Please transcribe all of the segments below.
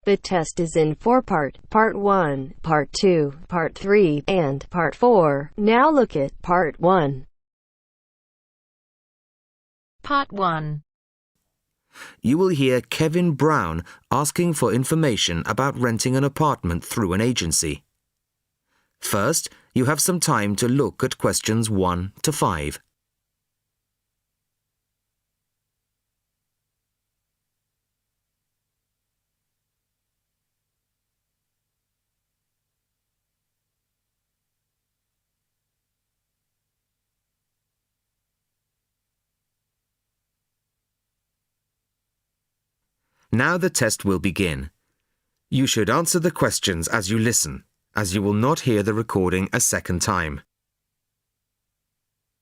The test is in 4 parts: Part 1, Part 2, Part 3, and Part 4. Now look at Part 1. Part 1. You will hear Kevin Brown asking for information about renting an apartment through an agency. First, you have some time to look at questions 1 to 5. Now the test will begin. You should answer the questions as you listen, as you will not hear the recording a second time.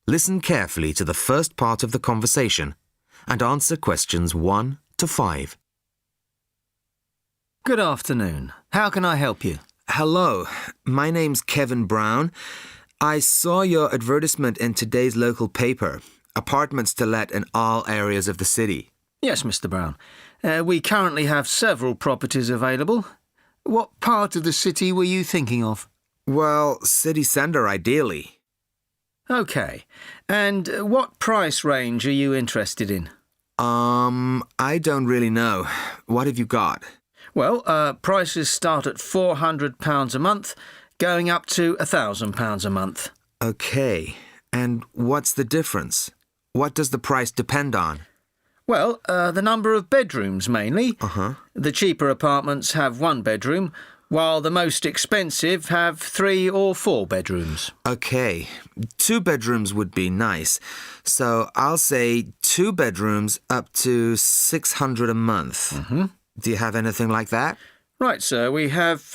Listen carefully to the first part of the conversation and answer questions 1 to 5. Good afternoon. How can I help you? Hello, my name's Kevin Brown. I saw your advertisement in today's local paper, apartments to let in all areas of the city. Yes, Mr. Brown. We currently have several properties available. What part of the city were you thinking of? Well, city centre ideally. OK. And what price range are you interested in? I don't really know. What have you got? Well, prices start at £400 a month, going up to £1,000 a month. OK. And what's the difference? What does the price depend on? Well, the number of bedrooms mainly. The cheaper apartments have 1 bedroom, while the most expensive have 3 or 4 bedrooms. OK. 2 bedrooms would be nice. So I'll say 2 bedrooms up to $600 a month. Do you have anything like that? Right, sir. We have...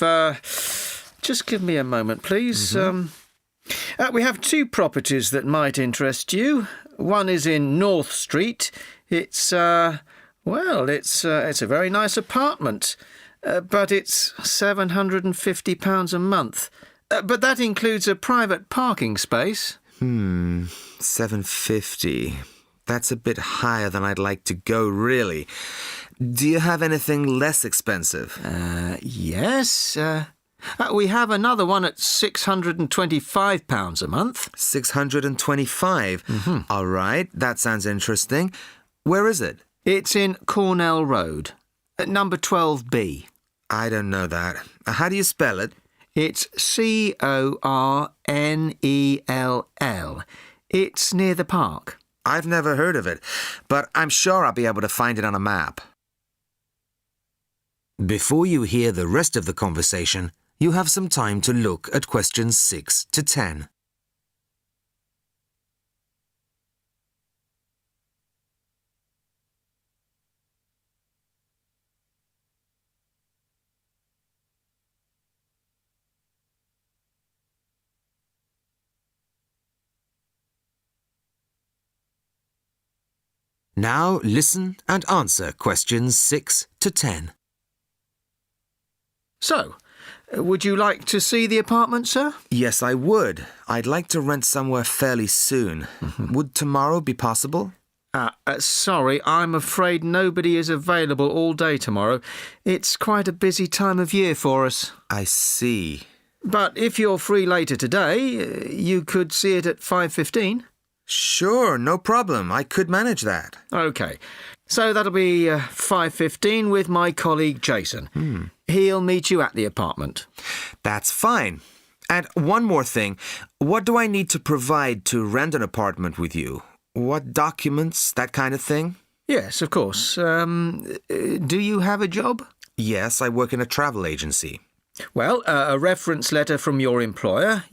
just give me a moment, please. We have 2 properties that might interest you. One is in North Street. It's a very nice apartment, but it's £750 a month. But that includes a private parking space. $750. That's a bit higher than I'd like to go, really. Do you have anything less expensive? Yes. We have another one at £625 a month. $625? All right, that sounds interesting. Where is it? It's in Cornell Road, at number 12B. I don't know that. How do you spell it? It's Cornell. It's near the park. I've never heard of it, but I'm sure I'll be able to find it on a map. Before you hear the rest of the conversation, you have some time to look at questions 6 to 10. Now listen and answer questions 6 to 10. So, would you like to see the apartment, sir? Yes, I would. I'd like to rent somewhere fairly soon. Would tomorrow be possible? Sorry, I'm afraid nobody is available all day tomorrow. It's quite a busy time of year for us. I see. But if you're free later today, you could see it at 5:15. Sure, no problem. I could manage that. OK. So that'll be 5:15 with my colleague Jason. He'll meet you at the apartment. That's fine. And one more thing. What do I need to provide to rent an apartment with you? What documents, that kind of thing? Yes, of course. Do you have a job? Yes, I work in a travel agency. Well, a reference letter from your employer,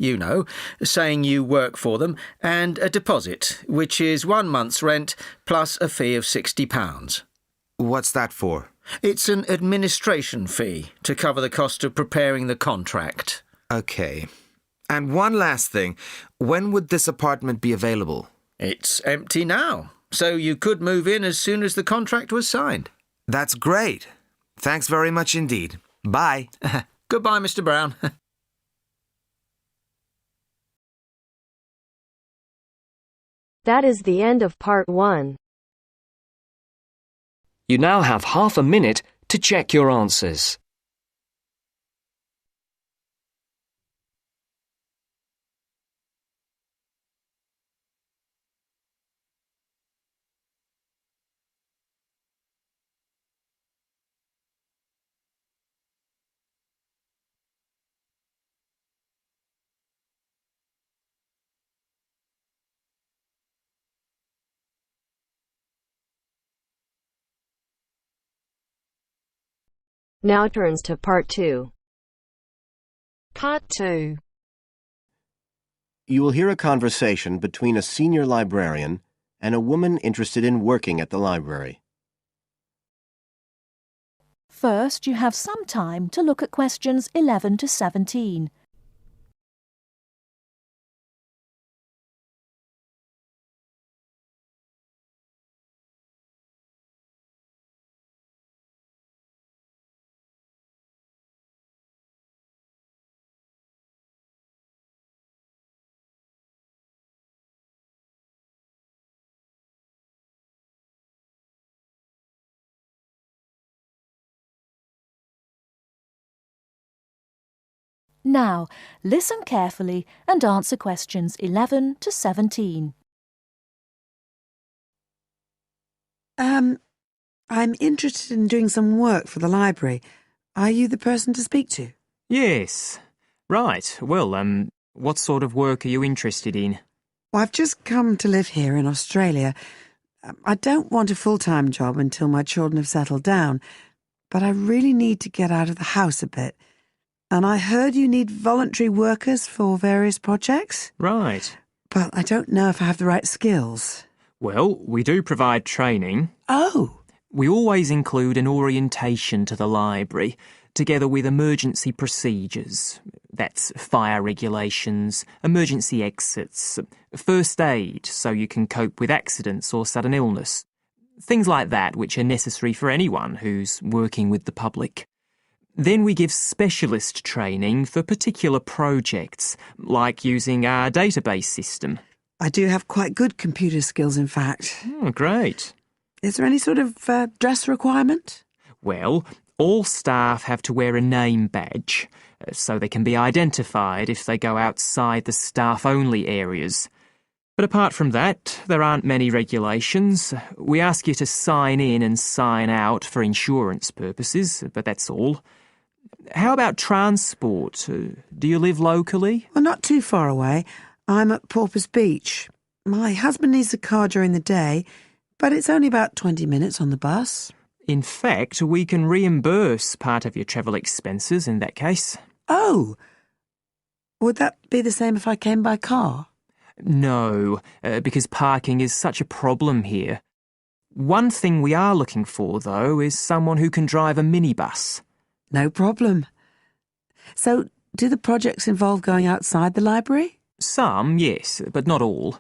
saying you work for them, and a deposit, which is 1 month's rent plus a fee of £60. What's that for? It's an administration fee to cover the cost of preparing the contract. OK. And one last thing. When would this apartment be available? It's empty now, so you could move in as soon as the contract was signed. That's great. Thanks very much indeed. Bye. Goodbye, Mr. Brown. That is the end of Part 1. You now have half a minute to check your answers. Now turns to Part 2. Part 2. You will hear a conversation between a senior librarian and a woman interested in working at the library. First, you have some time to look at questions 11 to 17. Now, listen carefully and answer questions 11 to 17. I'm interested in doing some work for the library. Are you the person to speak to? Yes. Right. Well, what sort of work are you interested in? Well, I've just come to live here in Australia. I don't want a full-time job until my children have settled down, but I really need to get out of the house a bit. And I heard you need voluntary workers for various projects. Right. But I don't know if I have the right skills. Well, we do provide training. Oh! We always include an orientation to the library, together with emergency procedures. That's fire regulations, emergency exits, first aid so you can cope with accidents or sudden illness. Things like that which are necessary for anyone who's working with the public. Then we give specialist training for particular projects, like using our database system. I do have quite good computer skills, in fact. Oh, great. Is there any sort of dress requirement? Well, all staff have to wear a name badge, so they can be identified if they go outside the staff-only areas. But apart from that, there aren't many regulations. We ask you to sign in and sign out for insurance purposes, but that's all. How about transport? Do you live locally? Well, not too far away. I'm at Porpoise Beach. My husband needs a car during the day, but it's only about 20 minutes on the bus. In fact, we can reimburse part of your travel expenses in that case. Oh! Would that be the same if I came by car? No, because parking is such a problem here. One thing we are looking for, though, is someone who can drive a minibus. No problem. So, do the projects involve going outside the library? Some, yes, but not all.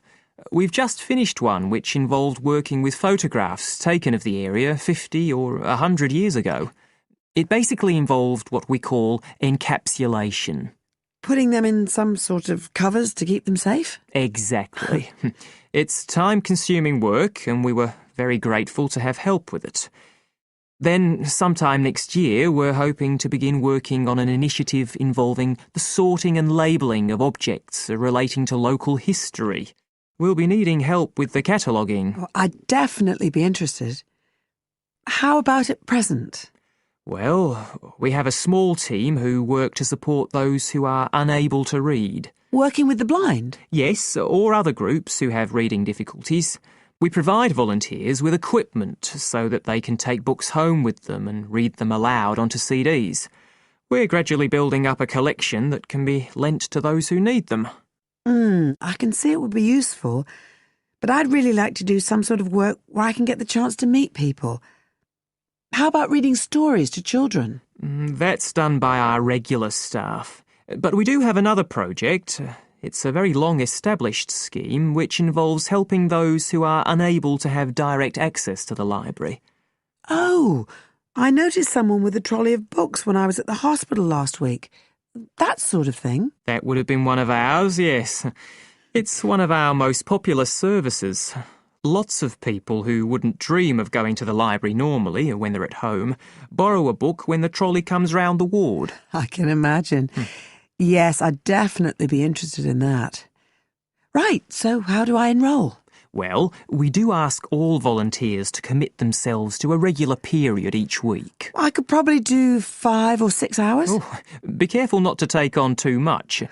We've just finished one which involved working with photographs taken of the area 50 or 100 years ago. It basically involved what we call encapsulation. Putting them in some sort of covers to keep them safe? Exactly. It's time-consuming work, and we were very grateful to have help with it. Then, sometime next year, we're hoping to begin working on an initiative involving the sorting and labelling of objects relating to local history. We'll be needing help with the cataloguing. Well, I'd definitely be interested. How about at present? Well, we have a small team who work to support those who are unable to read. Working with the blind? Yes, or other groups who have reading difficulties. We provide volunteers with equipment so that they can take books home with them and read them aloud onto CDs. We're gradually building up a collection that can be lent to those who need them. I can see it would be useful, but I'd really like to do some sort of work where I can get the chance to meet people. How about reading stories to children? That's done by our regular staff. But we do have another project. It's a very long-established scheme which involves helping those who are unable to have direct access to the library. Oh, I noticed someone with a trolley of books when I was at the hospital last week. That sort of thing. That would have been one of ours, yes. It's one of our most popular services. Lots of people who wouldn't dream of going to the library normally when they're at home borrow a book when the trolley comes round the ward. I can imagine. Yes, I'd definitely be interested in that. Right, so how do I enrol? Well, we do ask all volunteers to commit themselves to a regular period each week. I could probably do 5 or 6 hours. Oh, be careful not to take on too much.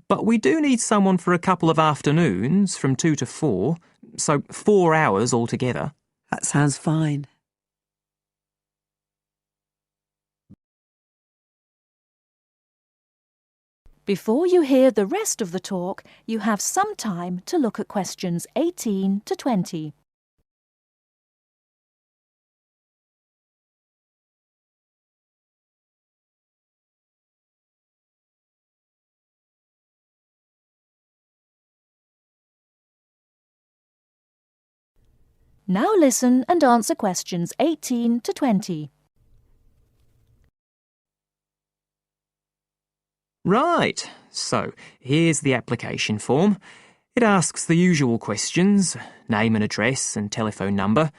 But we do need someone for a couple of afternoons from 2 to 4, so 4 hours altogether. That sounds fine. Before you hear the rest of the talk, you have some time to look at questions 18 to 20. Now listen and answer questions 18 to 20. Right, so here's the application form. It asks the usual questions, name and address and telephone number.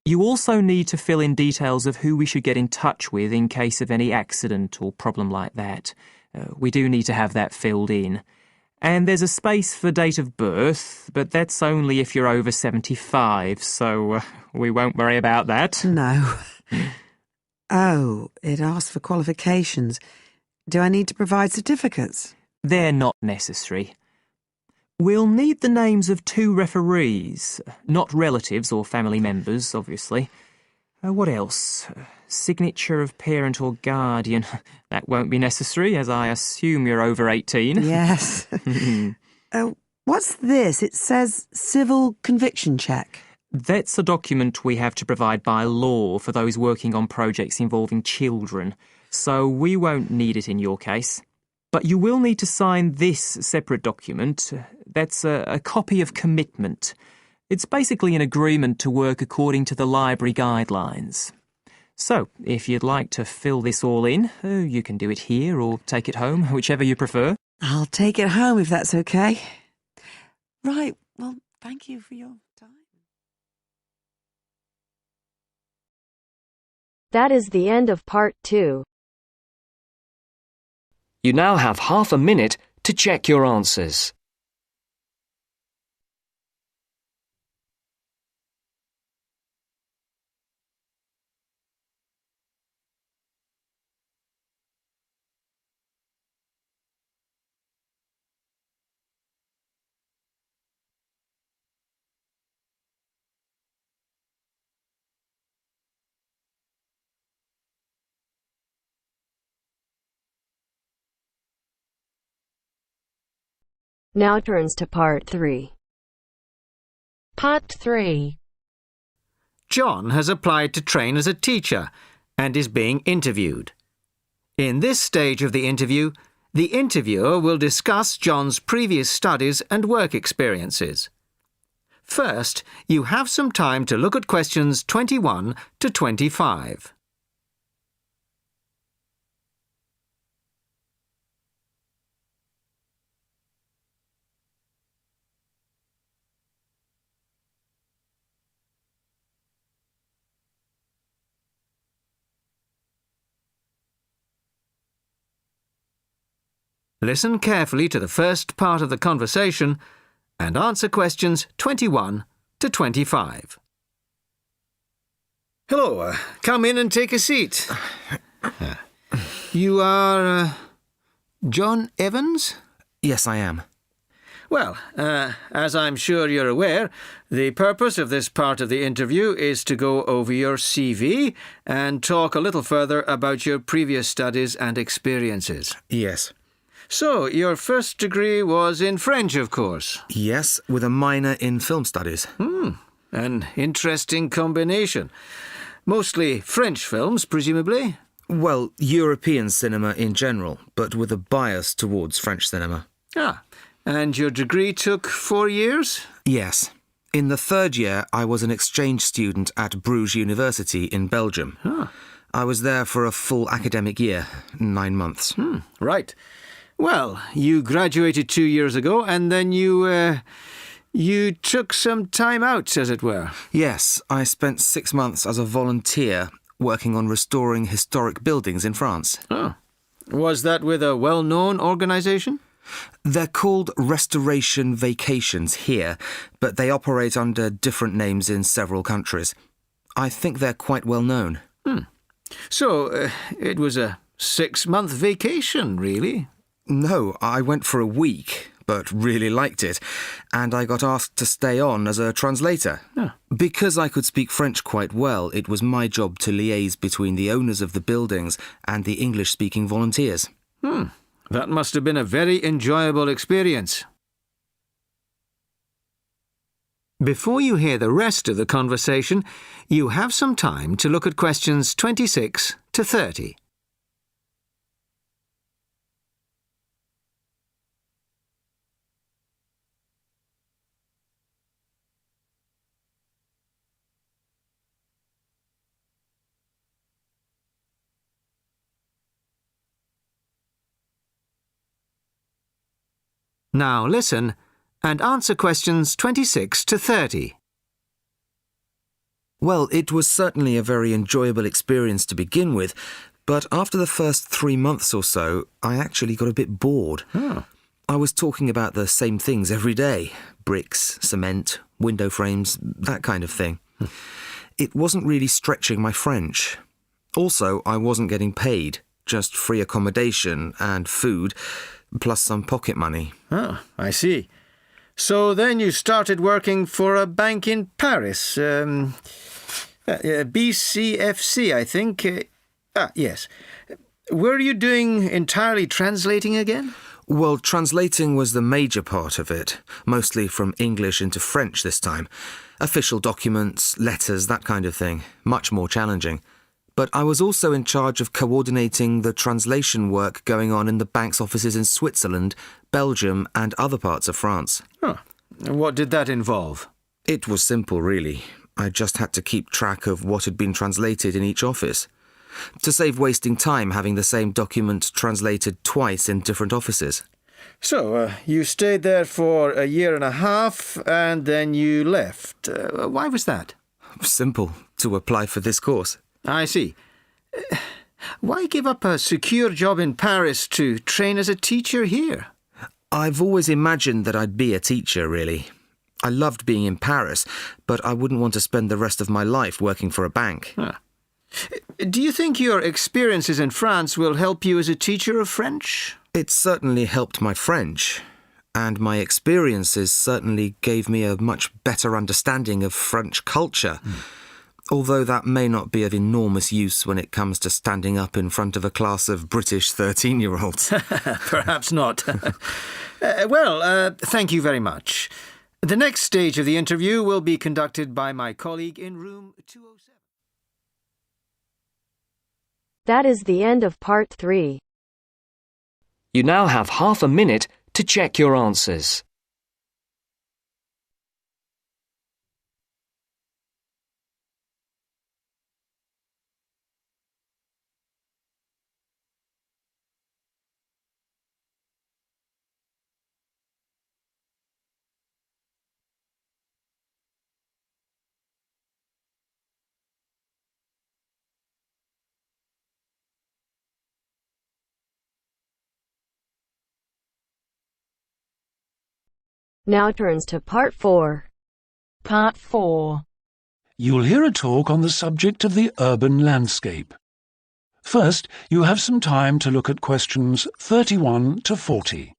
You also need to fill in details of who we should get in touch with in case of any accident or problem like that. We do need to have that filled in. And there's a space for date of birth, but that's only if you're over 75, so we won't worry about that. No. Oh, it asks for qualifications. Do I need to provide certificates? They're not necessary. We'll need the names of 2 referees, not relatives or family members, obviously. What else? Signature of parent or guardian. That won't be necessary, as I assume you're over 18. Yes. What's this? It says civil conviction check. That's a document we have to provide by law for those working on projects involving children, so we won't need it in your case. But you will need to sign this separate document. That's a copy of commitment. It's basically an agreement to work according to the library guidelines. So, if you'd like to fill this all in, you can do it here or take it home, whichever you prefer. I'll take it home if that's okay. Right, well, thank you for your time. That is the end of part 2. You now have half a minute to check your answers. Now turns to part 3. Part 3. John has applied to train as a teacher and is being interviewed. In this stage of the interviewer will discuss John's previous studies and work experiences. First, you have some time to look at questions 21 to 25. Listen carefully to the first part of the conversation and answer questions 21 to 25. Hello, come in and take a seat. You are John Evans? Yes, I am. Well, as I'm sure you're aware, the purpose of this part of the interview is to go over your CV and talk a little further about your previous studies and experiences. Yes. So, your first degree was in French, of course? Yes, with a minor in film studies. An interesting combination. Mostly French films, presumably? Well, European cinema in general, but with a bias towards French cinema. Ah, and your degree took 4 years? Yes. In the 3rd year, I was an exchange student at Bruges University in Belgium. I was there for a full academic year, 9 months. Right. Well, you graduated 2 years ago, and then you took some time out, as it were. Yes, I spent 6 months as a volunteer working on restoring historic buildings in France. Oh. Was that with a well-known organisation? They're called Restoration Vacations here, but they operate under different names in several countries. I think they're quite well known. So, it was a 6-month vacation, really? No, I went for a week, but really liked it, and I got asked to stay on as a translator. Because I could speak French quite well, it was my job to liaise between the owners of the buildings and the English-speaking volunteers. That must have been a very enjoyable experience. Before you hear the rest of the conversation, you have some time to look at questions 26 to 30. Now listen and answer questions 26 to 30. Well, it was certainly a very enjoyable experience to begin with, but after the first 3 months or so, I actually got a bit bored. Oh. I was talking about the same things every day. Bricks, cement, window frames, that kind of thing. It wasn't really stretching my French. Also, I wasn't getting paid, just free accommodation and food, plus some pocket money. Oh, I see. So then you started working for a bank in Paris. BCFC, I think. Yes. Were you doing entirely translating again? Well, translating was the major part of it, mostly from English into French this time. Official documents, letters, that kind of thing. Much more challenging. But I was also in charge of coordinating the translation work going on in the bank's offices in Switzerland, Belgium, and other parts of France. Huh. What did that involve? It was simple, really. I just had to keep track of what had been translated in each office. To save wasting time having the same document translated twice in different offices. So, you stayed there for a year and a half, and then you left. Why was that? Simple. To apply for this course. I see. Why give up a secure job in Paris to train as a teacher here? I've always imagined that I'd be a teacher, really. I loved being in Paris, but I wouldn't want to spend the rest of my life working for a bank. Huh. Do you think your experiences in France will help you as a teacher of French? It certainly helped my French, and my experiences certainly gave me a much better understanding of French culture, although that may not be of enormous use when it comes to standing up in front of a class of British 13-year-olds. Perhaps not. Thank you very much. The next stage of the interview will be conducted by my colleague in room 207. That is the end of part 3. You now have half a minute to check your answers. Now turns to part 4. Part 4. You'll hear a talk on the subject of the urban landscape. First, you have some time to look at questions 31 to 40.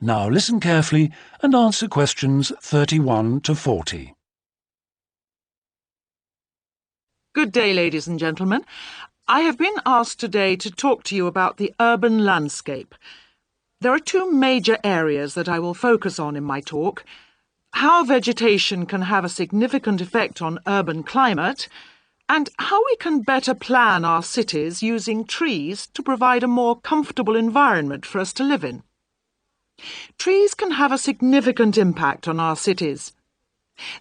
Now listen carefully and answer questions 31 to 40. Good day, ladies and gentlemen. I have been asked today to talk to you about the urban landscape. There are two major areas that I will focus on in my talk: how vegetation can have a significant effect on urban climate, and how we can better plan our cities using trees to provide a more comfortable environment for us to live in. Trees can have a significant impact on our cities.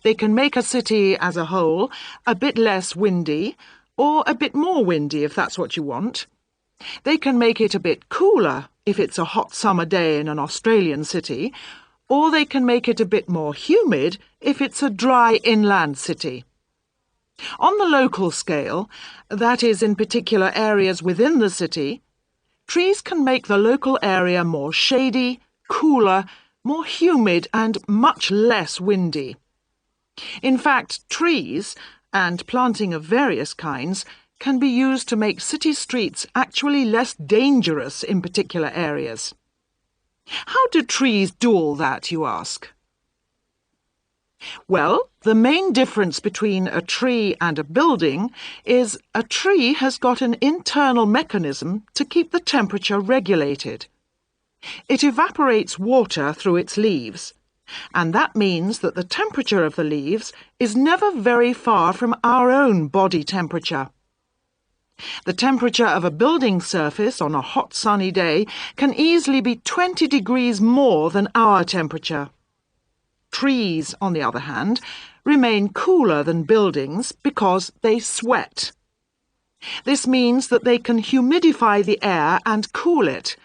They can make a city as a whole a bit less windy, or a bit more windy if that's what you want. They can make it a bit cooler if it's a hot summer day in an Australian city, or they can make it a bit more humid if it's a dry inland city. On the local scale, that is in particular areas within the city, trees can make the local area more shady, cooler, more humid and much less windy. In fact, trees, and planting of various kinds, can be used to make city streets actually less dangerous in particular areas. How do trees do all that, you ask? Well, the main difference between a tree and a building is a tree has got an internal mechanism to keep the temperature regulated. It evaporates water through its leaves, and that means that the temperature of the leaves is never very far from our own body temperature. The temperature of a building surface on a hot sunny day can easily be 20 degrees more than our temperature. Trees, on the other hand, remain cooler than buildings because they sweat. This means that they can humidify the air and cool it,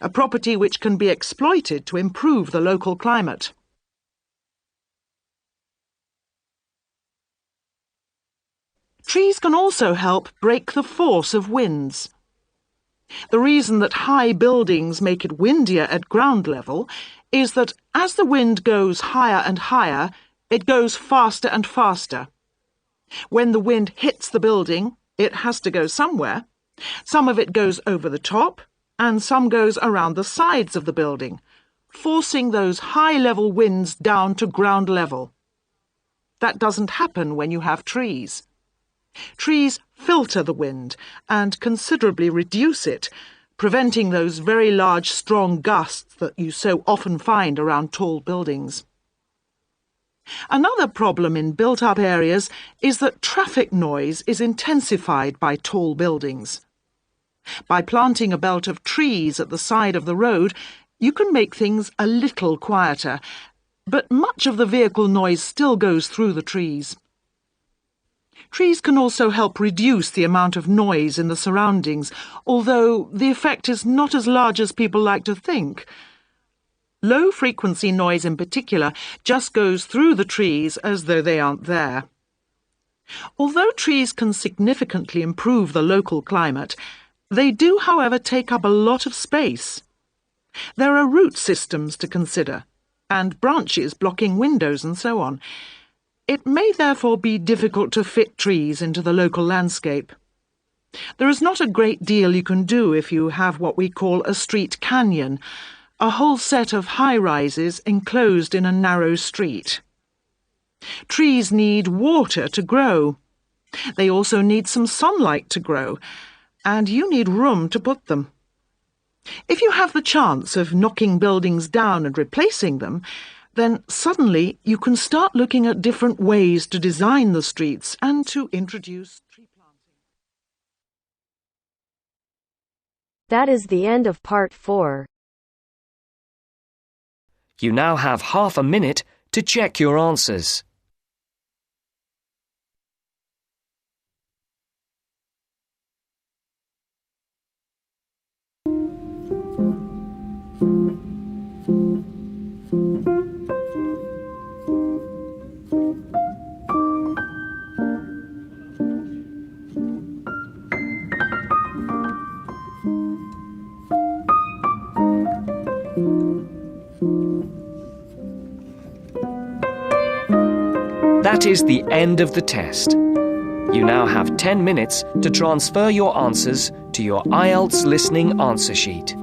a property which can be exploited to improve the local climate. Trees can also help break the force of winds. The reason that high buildings make it windier at ground level is that as the wind goes higher and higher, it goes faster and faster. When the wind hits the building, it has to go somewhere. Some of it goes over the top, and some goes around the sides of the building, forcing those high-level winds down to ground level. That doesn't happen when you have trees. Trees filter the wind and considerably reduce it, preventing those very large, strong gusts that you so often find around tall buildings. Another problem in built-up areas is that traffic noise is intensified by tall buildings. By planting a belt of trees at the side of the road, you can make things a little quieter, but much of the vehicle noise still goes through the trees. Trees can also help reduce the amount of noise in the surroundings, although the effect is not as large as people like to think. Low-frequency noise in particular just goes through the trees as though they aren't there. Although trees can significantly improve the local climate, they do, however, take up a lot of space. There are root systems to consider, and branches blocking windows and so on. It may therefore be difficult to fit trees into the local landscape. There is not a great deal you can do if you have what we call a street canyon, a whole set of high-rises enclosed in a narrow street. Trees need water to grow. They also need some sunlight to grow, and you need room to put them. If you have the chance of knocking buildings down and replacing them, then suddenly you can start looking at different ways to design the streets and to introduce tree planting. That is the end of part 4. You now have half a minute to check your answers. That is the end of the test. You now have 10 minutes to transfer your answers to your IELTS listening answer sheet.